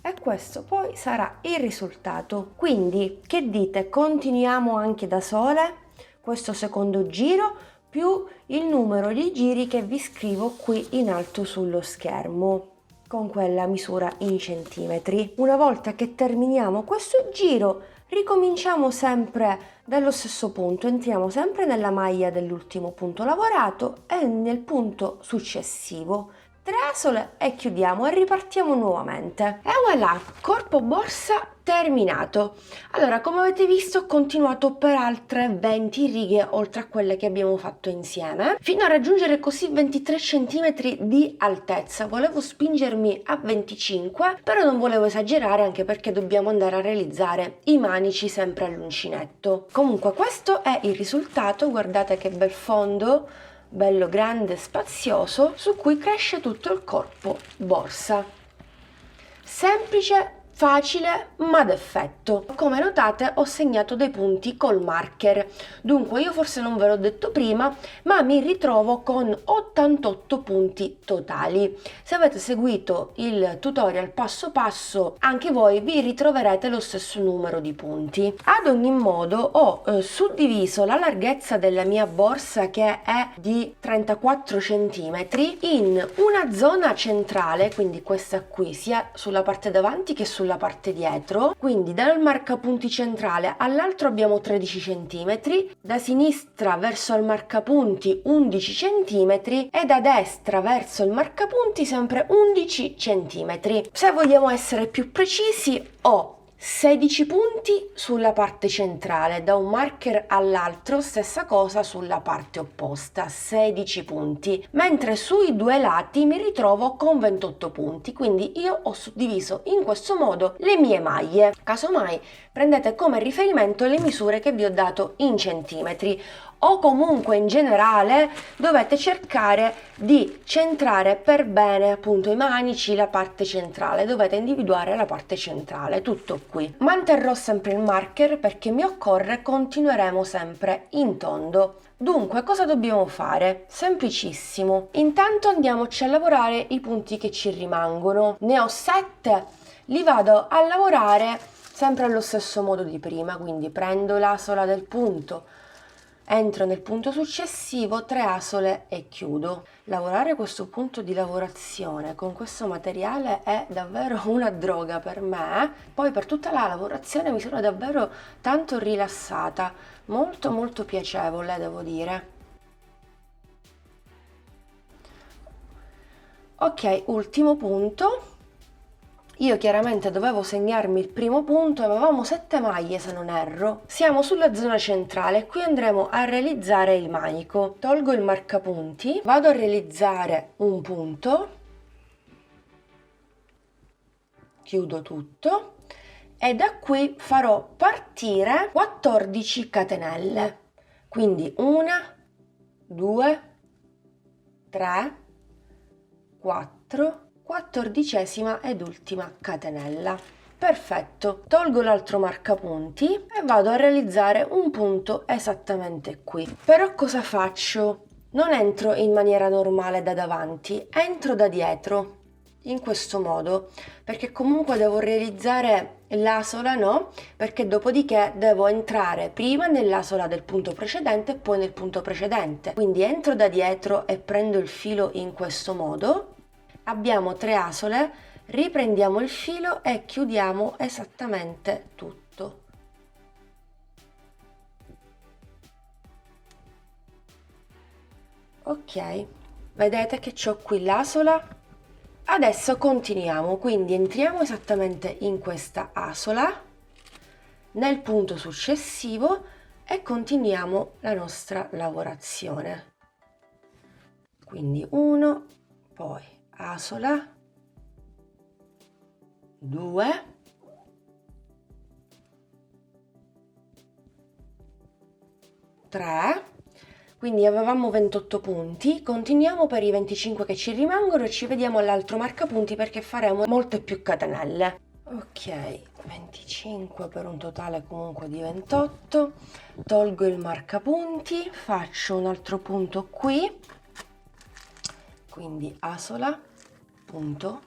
E questo poi sarà il risultato. Quindi, che dite? Continuiamo anche da sole questo secondo giro più il numero di giri che vi scrivo qui in alto sullo schermo con quella misura in centimetri. Una volta che terminiamo questo giro, ricominciamo sempre dallo stesso punto, entriamo sempre nella maglia dell'ultimo punto lavorato e nel punto successivo. 3 asole e chiudiamo e ripartiamo nuovamente. E voilà, corpo borsa terminato. Allora, come avete visto, ho continuato per altre 20 righe oltre a quelle che abbiamo fatto insieme, fino a raggiungere così 23 cm di altezza. Volevo spingermi a 25, però non volevo esagerare, anche perché dobbiamo andare a realizzare i manici sempre all'uncinetto. Comunque questo è il risultato, guardate che bel fondo, bello grande e spazioso, su cui cresce tutto il corpo borsa. Semplice, facile ma d'effetto. Come notate ho segnato dei punti col marker, dunque io forse non ve l'ho detto prima, ma mi ritrovo con 88 punti totali. Se avete seguito il tutorial passo passo, anche voi vi ritroverete lo stesso numero di punti. Ad ogni modo ho suddiviso la larghezza della mia borsa, che è di 34 cm, in una zona centrale, quindi questa qui, sia sulla parte davanti che sulla parte dietro. Quindi dal marcapunti centrale all'altro abbiamo 13 cm, da sinistra verso il marcapunti 11 cm e da destra verso il marcapunti sempre 11 cm. Se vogliamo essere più precisi, ho 16 punti sulla parte centrale, da un marker all'altro stessa cosa sulla parte opposta, 16 punti, mentre sui due lati mi ritrovo con 28 punti, quindi io ho suddiviso in questo modo le mie maglie. Casomai prendete come riferimento le misure che vi ho dato in centimetri, o comunque in generale dovete cercare di centrare per bene appunto i manici, la parte centrale, dovete individuare la parte centrale, tutto qui. Manterrò sempre il marker perché mi occorre, continueremo sempre in tondo. Dunque, cosa dobbiamo fare? Semplicissimo. Intanto andiamoci a lavorare i punti che ci rimangono. Ne ho 7, li vado a lavorare sempre allo stesso modo di prima, quindi prendo l'asola del punto, entro nel punto successivo, 3 asole e chiudo. Lavorare questo punto di lavorazione con questo materiale è davvero una droga per me. Poi per tutta la lavorazione mi sono davvero tanto rilassata, molto piacevole, devo dire. Ok, ultimo punto. Io chiaramente dovevo segnarmi il primo punto, avevamo 7 maglie se non erro. Siamo sulla zona centrale, qui andremo a realizzare il manico. Tolgo il marcapunti, vado a realizzare un punto, chiudo tutto e da qui farò partire 14 catenelle. Quindi 1, 2, 3, 4, 14ª ed ultima catenella. Perfetto, tolgo l'altro marcapunti e vado a realizzare un punto esattamente qui. Però cosa faccio? Non entro in maniera normale da davanti, entro da dietro, in questo modo, perché comunque devo realizzare l'asola, no? Perché dopodiché devo entrare prima nell'asola del punto precedente e poi nel punto precedente. Quindi entro da dietro e prendo il filo in questo modo. abbiamo 3 asole, riprendiamo il filo e chiudiamo esattamente tutto. Ok, vedete che c'ho qui l'asola. Adesso continuiamo, quindi entriamo esattamente in questa asola, nel punto successivo, e continuiamo la nostra lavorazione. Quindi 1, poi asola, 2, 3, quindi avevamo 28 punti, continuiamo per i 25 che ci rimangono e ci vediamo all'altro marcapunti perché faremo molte più catenelle. Ok, 25 per un totale comunque di 28, tolgo il marcapunti, faccio un altro punto qui, quindi asola, punto,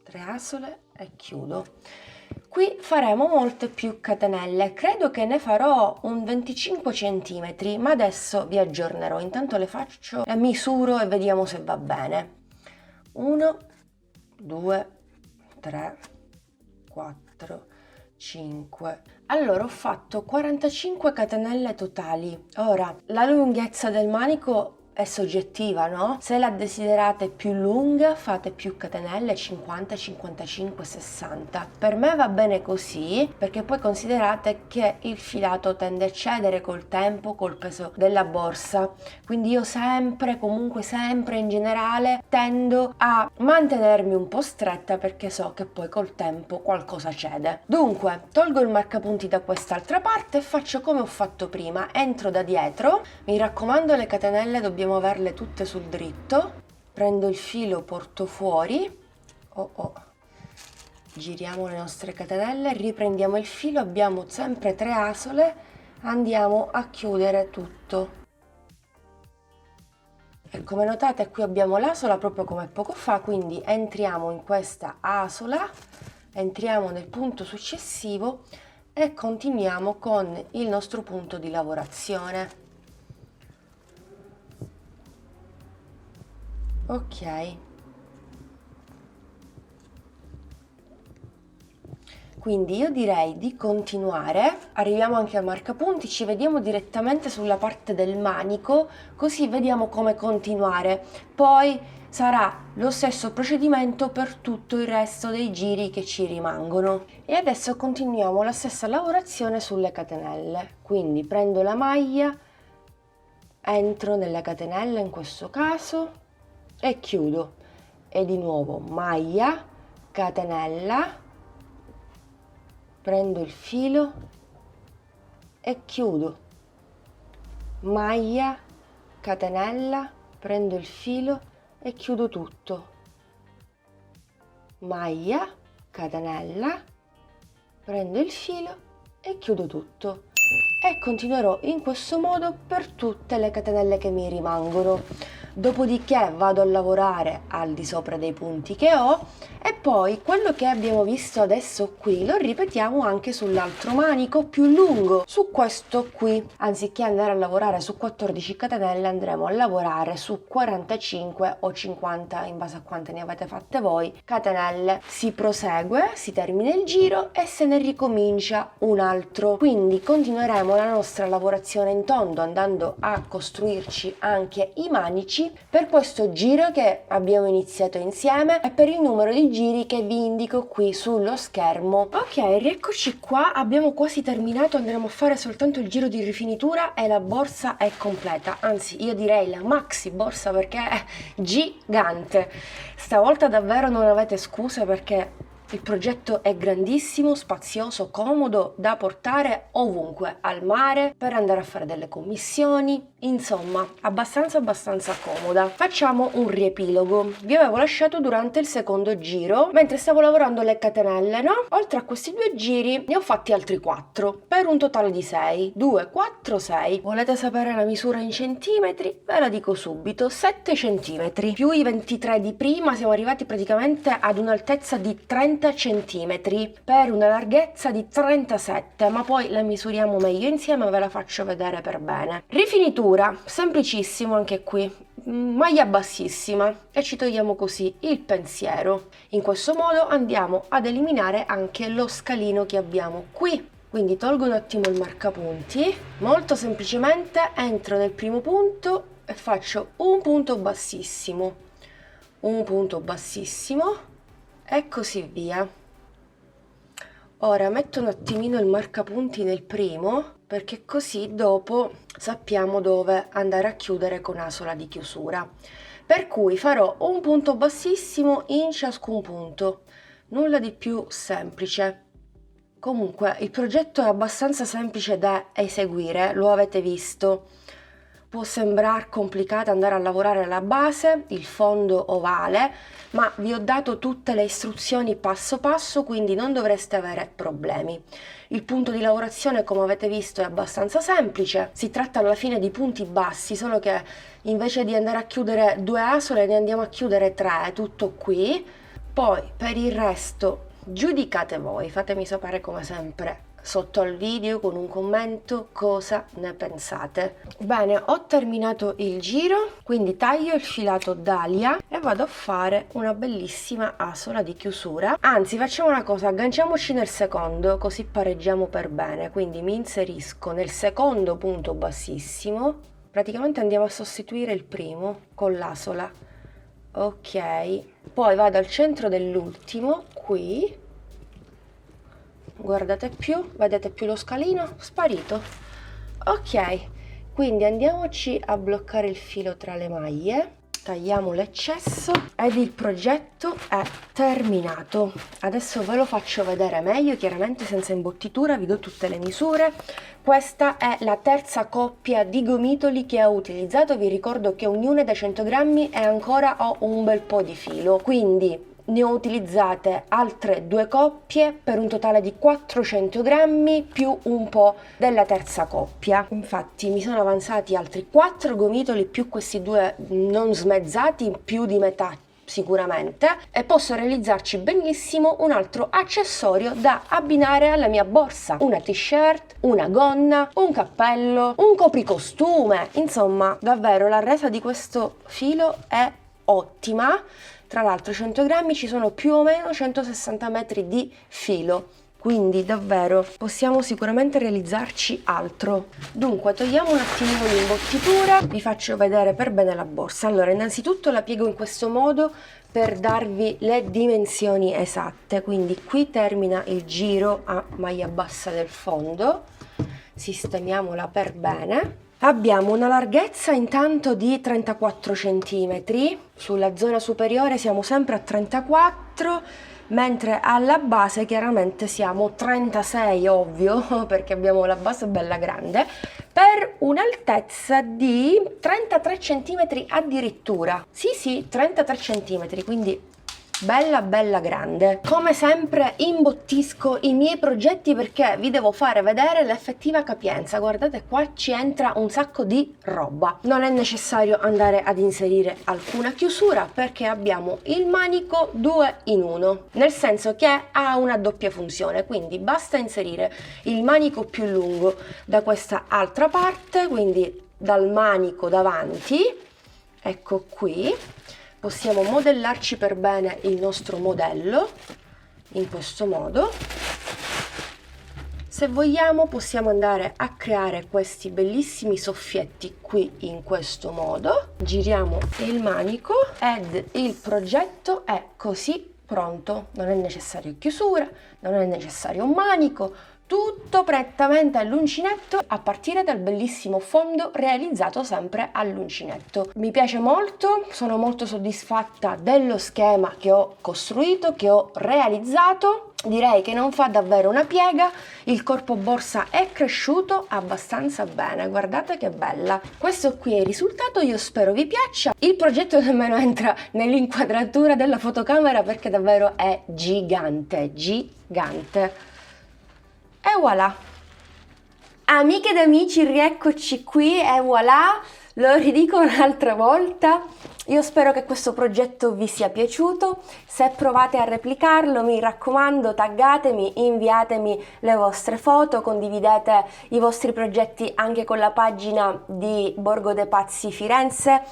3 asole e chiudo. Qui faremo molte più catenelle, credo che ne farò un 25 cm, ma adesso vi aggiornerò, intanto le faccio, le misuro e vediamo se va bene. 1, 2, 3, 4, 5. Allora ho fatto 45 catenelle totali. Ora, la lunghezza del manico è soggettiva, no? Se la desiderate più lunga fate più catenelle, 50, 55, 60. Per me va bene così, perché poi considerate che il filato tende a cedere col tempo, col peso della borsa, quindi io sempre, comunque sempre in generale, tendo a mantenermi un po' stretta perché so che poi col tempo qualcosa cede. Dunque, tolgo il marcapunti da quest'altra parte e faccio come ho fatto prima, entro da dietro, mi raccomando le catenelle dobbiamo averle tutte sul dritto, prendo il filo, porto fuori, giriamo le nostre catenelle, riprendiamo il filo, abbiamo sempre 3 asole, andiamo a chiudere tutto. E come notate qui abbiamo l'asola proprio come poco fa, quindi entriamo in questa asola, entriamo nel punto successivo e continuiamo con il nostro punto di lavorazione. Ok, quindi io direi di continuare, arriviamo anche al marcapunti, ci vediamo direttamente sulla parte del manico, così vediamo come continuare, poi sarà lo stesso procedimento per tutto il resto dei giri che ci rimangono. E adesso continuiamo la stessa lavorazione sulle catenelle, quindi prendo la maglia, entro nella catenella in questo caso, e chiudo, e di nuovo maglia, catenella, prendo il filo e chiudo, maglia, catenella, prendo il filo e chiudo tutto, maglia, catenella, prendo il filo e chiudo tutto, e continuerò in questo modo per tutte le catenelle che mi rimangono. Dopodiché vado a lavorare al di sopra dei punti che ho e poi quello che abbiamo visto adesso qui lo ripetiamo anche sull'altro manico più lungo, su questo qui. Anziché andare a lavorare su 14 catenelle andremo a lavorare su 45 o 50 in base a quante ne avete fatte voi catenelle. Si prosegue, si termina il giro e se ne ricomincia un altro. Quindi continueremo la nostra lavorazione in tondo andando a costruirci anche i manici per questo giro che abbiamo iniziato insieme e per il numero di giri che vi indico qui sullo schermo. Ok, rieccoci qua, abbiamo quasi terminato, andremo a fare soltanto il giro di rifinitura e la borsa è completa, anzi io direi la maxi borsa perché è gigante. Stavolta davvero non avete scuse perché il progetto è grandissimo, spazioso, comodo da portare ovunque, al mare, per andare a fare delle commissioni, insomma, abbastanza comoda. Facciamo un riepilogo. Vi avevo lasciato durante il secondo giro, mentre stavo lavorando le catenelle, no? Oltre a questi 2 giri, ne ho fatti altri 4, per un totale di 6. 2, 4, 6. Volete sapere la misura in centimetri? Ve la dico subito, 7 centimetri. Più i 23 di prima, siamo arrivati praticamente ad un'altezza di 30 centimetri per una larghezza di 37, ma poi la misuriamo meglio insieme e ve la faccio vedere per bene. Rifinitura, semplicissimo anche qui. maglia bassissima e ci togliamo così il pensiero. In questo modo andiamo ad eliminare anche lo scalino che abbiamo qui. Quindi tolgo un attimo il marcapunti, molto semplicemente entro nel primo punto e faccio un punto bassissimo e così via. Ora metto un attimino il marcapunti nel primo, perché così dopo sappiamo dove andare a chiudere con asola di chiusura. Per cui farò un punto bassissimo in ciascun punto, nulla di più semplice. Comunque il progetto è abbastanza semplice da eseguire, lo avete visto. Può sembrare complicato andare a lavorare alla base, il fondo ovale, ma vi ho dato tutte le istruzioni passo passo, quindi non dovreste avere problemi. Il punto di lavorazione, come avete visto, è abbastanza semplice. Si tratta alla fine di punti bassi, solo che invece di andare a chiudere 2 asole ne andiamo a chiudere 3, tutto qui. Poi per il resto giudicate voi, fatemi sapere come sempre sotto al video con un commento cosa ne pensate. Bene, ho terminato il giro, quindi taglio il filato d'aglia e vado a fare una bellissima asola di chiusura. Anzi, facciamo una cosa, agganciamoci nel secondo, così pareggiamo per bene. Quindi mi inserisco nel secondo punto bassissimo, praticamente andiamo a sostituire il primo con l'asola. Ok, poi vado al centro dell'ultimo, qui, guardate più, vedete più lo scalino? Sparito. Ok, quindi andiamoci a bloccare il filo tra le maglie, tagliamo l'eccesso ed il progetto è terminato. Adesso ve lo faccio vedere meglio, chiaramente senza imbottitura, vi do tutte le misure. Questa è la terza coppia di gomitoli che ho utilizzato, vi ricordo che ognuna è da 100 grammi e ancora ho un bel po' di filo, quindi ne ho utilizzate altre 2 coppie per un totale di 400 grammi più un po' della terza coppia. Infatti mi sono avanzati altri 4 gomitoli più questi 2 non smezzati, più di metà sicuramente, e posso realizzarci benissimo un altro accessorio da abbinare alla mia borsa, una t-shirt, una gonna, un cappello, un copricostume. Insomma, davvero la resa di questo filo è ottima. Tra l'altro 100 grammi ci sono più o meno 160 metri di filo, quindi davvero possiamo sicuramente realizzarci altro. Dunque togliamo un attimino l'imbottitura, vi faccio vedere per bene la borsa. Allora, innanzitutto la piego in questo modo per darvi le dimensioni esatte, quindi qui termina il giro a maglia bassa del fondo, sistemiamola per bene. Abbiamo una larghezza intanto di 34 cm, sulla zona superiore siamo sempre a 34, mentre alla base chiaramente siamo 36, ovvio, perché abbiamo la base bella grande, per un'altezza di 33 cm addirittura. Sì, 33 cm, quindi bella grande. Come sempre imbottisco i miei progetti perché vi devo fare vedere l'effettiva capienza. Guardate, qua ci entra un sacco di roba. Non è necessario andare ad inserire alcuna chiusura perché abbiamo il manico 2 in 1, nel senso che ha una doppia funzione, quindi basta inserire il manico più lungo da questa altra parte, quindi dal manico davanti, ecco qui. Possiamo modellarci per bene il nostro modello in questo modo. Se vogliamo possiamo andare a creare questi bellissimi soffietti qui in questo modo. Giriamo il manico ed il progetto è così pronto. Non è necessario chiusura, non è necessario un manico, tutto prettamente all'uncinetto a partire dal bellissimo fondo realizzato sempre all'uncinetto. Mi piace molto, sono molto soddisfatta dello schema che ho costruito, che ho realizzato. Direi che non fa davvero una piega, il corpo borsa è cresciuto abbastanza bene, guardate che bella. Questo qui è il risultato, io spero vi piaccia. Il progetto nemmeno entra nell'inquadratura della fotocamera perché davvero è gigante. E voilà! Amiche ed amici, rieccoci qui e voilà! Lo ridico un'altra volta, io spero che questo progetto vi sia piaciuto. Se provate a replicarlo, mi raccomando, taggatemi, inviatemi le vostre foto, condividete i vostri progetti anche con la pagina di Borgo dei Pazzi Firenze,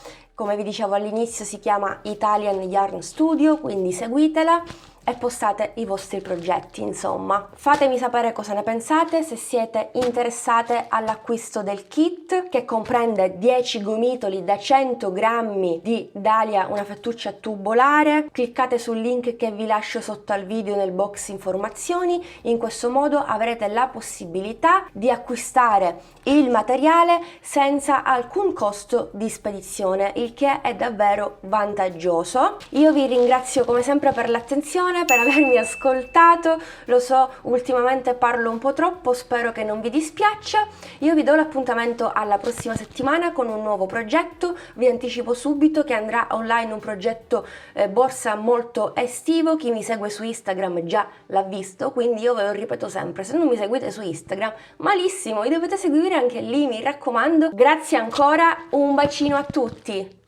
come vi dicevo all'inizio si chiama Italian Yarn Studio, quindi seguitela e postate i vostri progetti, insomma. Fatemi sapere cosa ne pensate, se siete interessate all'acquisto del kit che comprende 10 gomitoli da 100 grammi di Dahlia, una fettuccia tubolare. Cliccate sul link che vi lascio sotto al video nel box informazioni, in questo modo avrete la possibilità di acquistare il materiale senza alcun costo di spedizione, il che è davvero vantaggioso. Io vi ringrazio come sempre per l'attenzione, per avermi ascoltato. Lo so, ultimamente parlo un po' troppo, spero che non vi dispiaccia. Io vi do l'appuntamento alla prossima settimana con un nuovo progetto. Vi anticipo subito che andrà online un progetto borsa molto estivo. Chi mi segue su Instagram già l'ha visto, quindi io ve lo ripeto sempre: se non mi seguite su Instagram, malissimo, mi dovete seguire anche lì, mi raccomando. Grazie ancora, un bacino a tutti.